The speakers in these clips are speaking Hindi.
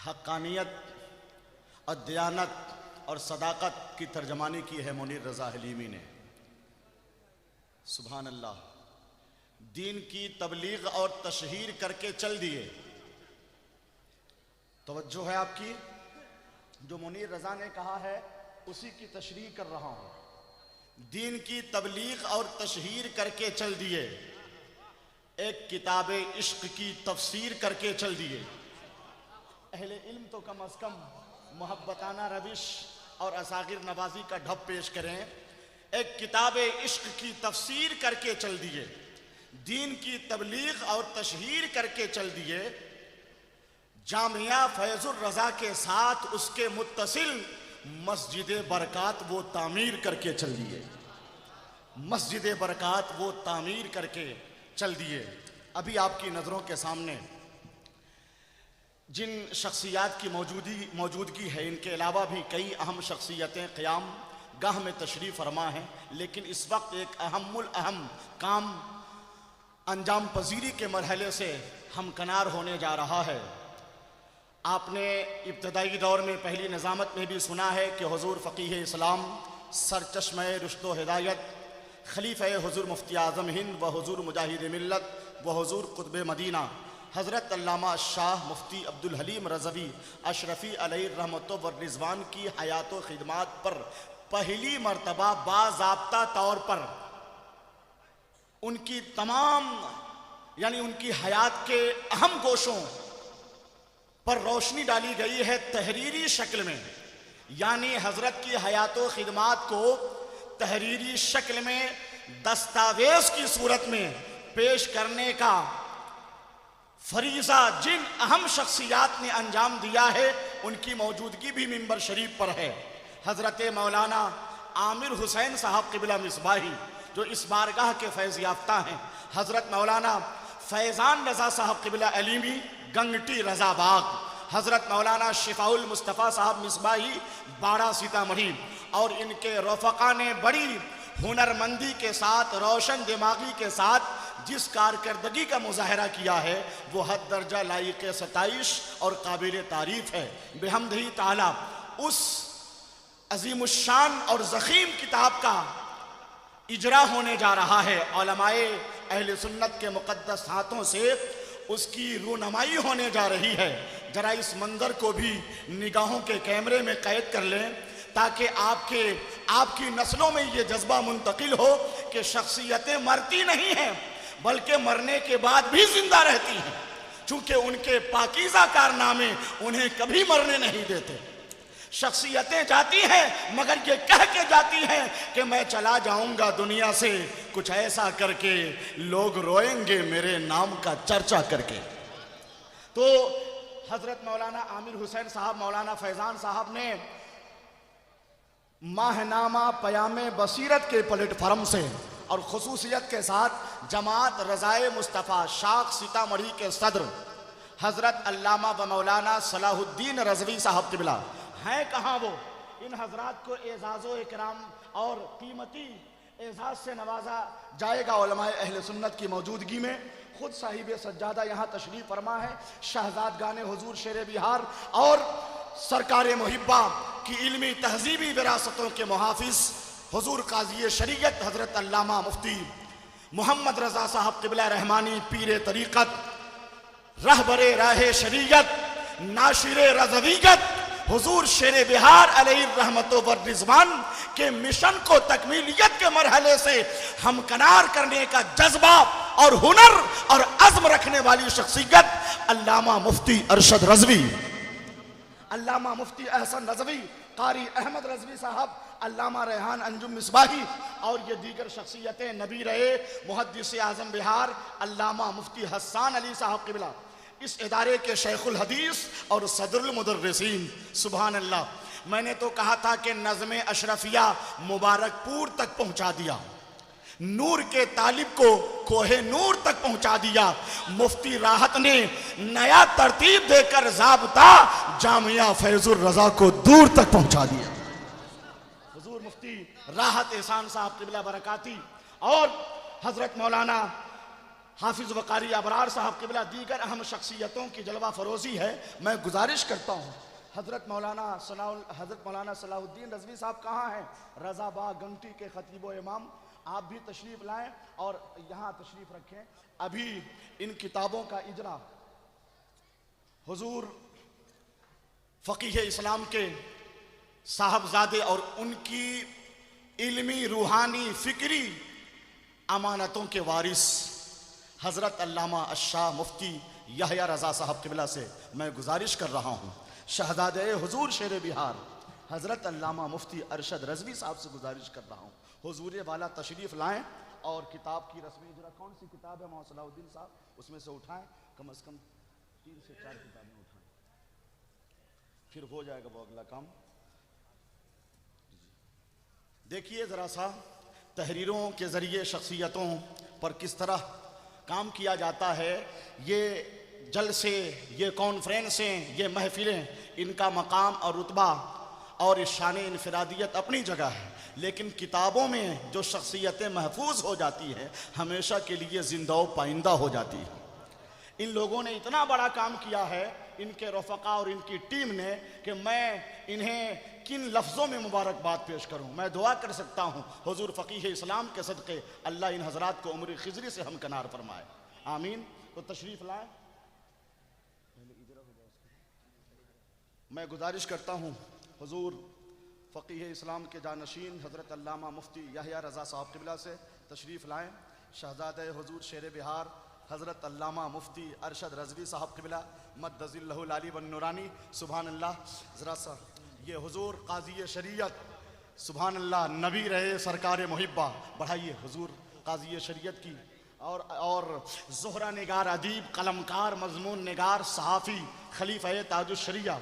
हक्कानियत और दयानत और सदाकत की तर्जमानी की है मुनीर रज़ा हलीमी ने। सुभान अल्लाह। दीन की तबलीग और तशहीर करके चल दिए। तवज्जो है आपकी, जो मुनीर रज़ा ने कहा है उसी की तशरीह कर रहा हूं। दीन की तबलीग और तशहीर करके चल दिए, एक किताब इश्क की तफसीर करके चल दिए। अहले इल्म तो कम अज कम मोहब्बताना रविश और असागिर नवाजी का ढप पेश करें। एक किताब इश्क की तफसीर करके चल दिए, दीन की तबलीग और तशहीर करके चल दिए। जामिया फैजुर रजा के साथ उसके मुत्तसिल मस्जिद बरकात वो तामीर करके चल दिए, मस्जिद बरकात वो तामीर करके चल दिए। अभी आपकी नज़रों के सामने जिन शख्सियात की मौजूदगी है, इनके अलावा भी कई अहम शख्सियतें क़याम गाह में तशरीफ़ फरमा हैं, लेकिन इस वक्त एक अहमुल अहम काम अंजाम पजीरी के मरहले से हमकनार होने जा रहा है। आपने इब्तदाई दौर में पहली निज़ामत में भी सुना है कि हुज़ूर फ़क़ीह इस्लाम सरचश्मे रुश्द हिदायत खलीफ़े हुज़ूर मुफ्ती आज़म हिंद व हुज़ूर मुजाहिद मिल्लत व हुज़ूर क़ुतब मदीना हज़रत अल्लामा शाह मुफ्ती अब्दुल हलीम रज़वी अशरफ़ी अलैहि रहमतो व रिज़वान की हयात व ख़िदमात पर पहली मरतबा बाज़ाब्ता तौर पर उनकी तमाम यानी उनकी हयात के अहम गोशों पर रोशनी डाली गई है तहरीरी शक्ल में। यानी हजरत की हयात व खिदमात को तहरीरी शक्ल में दस्तावेज की सूरत में पेश करने का फरीजा जिन अहम शख्सियात ने अंजाम दिया है, उनकी मौजूदगी भी मिंबर शरीफ पर है। हजरत मौलाना आमिर हुसैन साहब क़िबला मिसबाही जो इस बारगाह के फैज़ याफ्ता हैं, हजरत मौलाना फैज़ान रज़ा साहब क़िबला अलीमी गंगटी रज़ाबाग, हजरत मौलाना शिफाउल मुस्तफ़ा साहब मिसबाही बाड़ा सीतामढ़ी, और इनके रफ़क़ा ने बड़ी हुनरमंदी के साथ, रोशन दिमागी के साथ जिस कारकर्दगी का मुज़ाहरा किया है, वो हद दर्जा लायक़ सताइश और काबिल तारीफ़ है। बेहम्दिही ताला उस अज़ीमुश्शान और ज़ख़ीम किताब का इजरा होने जा रहा है। उलमाए अहले सुन्नत के मुक़द्दस हाथों से उसकी रूनमाई होने जा रही है। जरा इस मंजर को भी निगाहों के कैमरे में कैद कर लें, ताकि आपकी नस्लों में ये जज्बा मुंतकिल हो कि शख्सियतें मरती नहीं हैं, बल्कि मरने के बाद भी जिंदा रहती हैं, चूंकि उनके पाकीज़ा कारनामे उन्हें कभी मरने नहीं देते। शख्सियतें जाती हैं मगर ये कह के जाती हैं कि मैं चला जाऊंगा दुनिया से, कुछ ऐसा करके लोग रोएंगे मेरे नाम का चर्चा करके। तो हजरत मौलाना आमिर हुसैन साहब, मौलाना फैज़ान साहब ने माहनामा पयामे बसीरत के प्लेटफार्म से और खुसूसियत के साथ जमात रज़ाए मुस्तफ़ा शाख सीतामढ़ी के सदर हजरत अल्लामा व मौलाना सलाहुद्दीन रज़वी साहब क़िबला हैं कहाँ वो, इन हजरात को एजाज़ो इकराम और कीमती एजाज़ से नवाजा जाएगा। उलमाए अहले सुन्नत की मौजूदगी में खुद साहिब सज्जादा यहाँ तशरीफ़ फरमा है, शहजाद गाने हुजूर शेर बिहार और सरकार मुहिब्बा की इल्मी तहजीबी विरासतों के मुहाफिज हुजूर काज़ी शरीयत हजरत अल्लामा मुफ्ती मोहम्मद रज़ा साहब क़िबला रहमानी पीर तरीक़त रहबरे राह शरीयत नाशिर रज़वीयत हुजूर शेर बिहार अलैहि रहमतो व रिज़वान के मिशन को तकमीलियत के मरहले से हमकनार करने का जज्बा और हुनर और अज़्म रखने वाली शख्सियत अल्लामा मुफ्ती अरशद रज़वी, अल्लामा मुफ्ती अहसन रज़वी, कारी अहमद रज़वी साहब, अल्लामा रेहान अंजुम मिसबाही और ये दीगर शख्सियतें, नबी रहे मुहद्दिस आज़म बिहार अल्लामा मुफ्ती हसन अली साहब क़िबला, इस इदारे के शेखुल हदीस और सदरुल मुदर्रिसीन। सुभान अल्लाह। मैंने तो कहा था कि नज़्म अशरफिया मुबारकपुर तक पहुंचा दिया, नूर के तालिब को कोहे नूर तक पहुंचा दिया। मुफ्ती राहत ने नया तरतीब देकर ज़ाब्ता जामिया फैजुर रज़ा को दूर तक पहुंचा दिया। हुजूर मुफ्ती राहत एहसान साहब क़िबला बरकाती और हजरत मौलाना हाफिज वकारी अबरार साहब क़िबला, दीगर अहम शख्सियतों की जलवा फरोज़ी है। मैं गुजारिश करता हूँ हज़रत मौलाना सलाहुद्दीन रज़वी साहब कहाँ हैं? रज़ा बाग गमटी के खतीब व इमाम, आप भी तशरीफ़ लाएं और यहाँ तशरीफ़ रखें। अभी इन किताबों का इजरा हुजूर फ़क़ीह इस्लाम के साहबजादे और उनकी इल्मी, रूहानी, फ़िक्री अमानतों के वारिस हज़रत अल्लामा अश-शाह मुफ्ती यहया रज़ा साहब क़िबला से मैं गुजारिश कर रहा हूँ, शहज़ादे हुजूर शेर बिहार हज़रत अल्लामा मुफ्ती अरशद रज़वी साहब से गुजारिश कर रहा हूँ, हुजूर वाला तशरीफ़ लाएँ और किताब की रस्मी इजरा, कौन सी किताब है मौलाना सलाहुद्दीन साहब, उसमें से उठाएँ, कम से कम 3 से 4 किताबें उठाएँ, फिर हो जाएगा वो अगला काम। देखिए ज़रा सा तहरीरों के ज़रिए शख्सियतों पर किस तरह काम किया जाता है। ये जलसे, ये कॉन्फ्रेंसें, ये महफिलें, इनका मकाम और रुतबा और इस शान इनफरादियत अपनी जगह है, लेकिन किताबों में जो शख्सियतें महफूज हो जाती हैं हमेशा के लिए ज़िंदा व पाइंदा हो जाती है। इन लोगों ने इतना बड़ा काम किया है, इनके रफ़क़ा और इनकी टीम ने, कि मैं इन्हें किन लफ्ज़ों में मुबारकबाद पेश करूं। मैं दुआ कर सकता हूं हुजूर फ़क़ीह इस्लाम के सदक़े अल्लाह इन हज़रात को उम्र खिज़री से हम कनार फरमाए, आमीन। तो तशरीफ़ लाएँ। मैं गुजारिश करता हूं हुजूर फ़क़ीह इस्लाम के जानशीन हज़रत अल्लामा मुफ्ती यहया रज़ा साहब क़िबला से तशरीफ़ लाएँ। शहज़ादे हुजूर शेर बिहार हज़रत अल्लामा मुफ्ती अरशद रज़वी साहब क़िबला मद्दज़िल्लहुल आली वन नूरानी, सुभान अल्लाह। ज़रा सा ये हुजूर काज़ी शरीयत, सुभान अल्लाह, नबी रहे सरकार मुहिब्बा, बढ़ाइए हुजूर काज़ी शरीयत की, और ज़ोहरा निगार, अदीब, कलमकार, मज़मून निगार, सहाफ़ी, खलीफ़ा ताजुश शरिया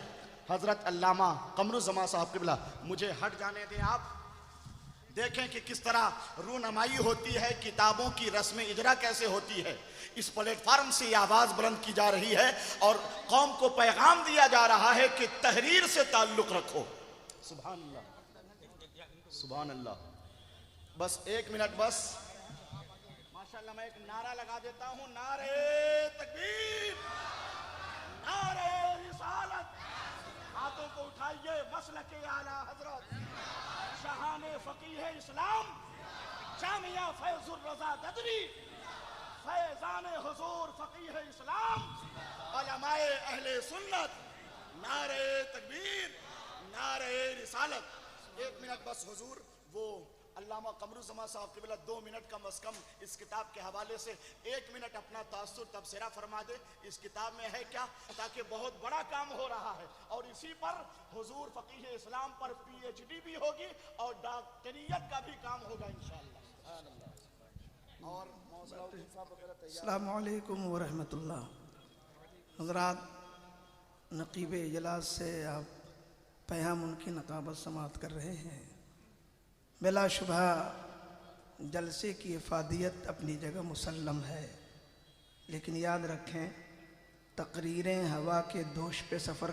हज़रत अल्लामा क़मरुज़्ज़मा साहब क़िबला। मुझे हट जाने दें आप, देखें कि किस तरह रूनमाई होती है, किताबों की रस्म इजरा कैसे होती है। इस प्लेटफार्म से ये आवाज़ बुलंद की जा रही है और कौम को पैगाम दिया जा रहा है कि तहरीर से ताल्लुक़ रखो। सुभान अल्लाह, सुभान अल्लाह। बस 1 मिनट, बस माशाअल्लाह मैं एक नारा लगा देता हूँ, नारे तकबीर, नारे रिसालत। हाथों को उठाइए, मसलके आला हजरत शाहाने फ़क़ीह इस्लाम जामिया फैज़ुर रज़ा ददरी फैज़ाने हुजूर फ़क़ीह इस्लाम उलमाए अहले सुन्नत, नारे तकबीर, नारे रिसालत। 1 मिनट बस हुजूर, वो अल्लामा क़मरुज़्ज़मा साहब क़िबला 2 मिनट कम अज़ कम इस किताब के हवाले से 1 मिनट अपना तासुर तबसरा फरमा दे। इस किताब में है क्या, ताकि बहुत बड़ा काम हो रहा है और इसी पर हुजूर फ़क़ीह इस्लाम पर PhD भी होगी और डॉक्टरियत का भी काम होगा इंशाअल्लाह। और अस्सलामु अलैकुम व रहमतुल्लाह। हज़रात, नक़ीब इजलास से आप पैगाम उनकी नक़ाबत समाअत कर रहे हैं। बिलाशुबहा जलसे की इफ़ादियत अपनी जगह मुसल्लम है, लेकिन याद रखें तकरीरें हवा के दोष पे सफ़र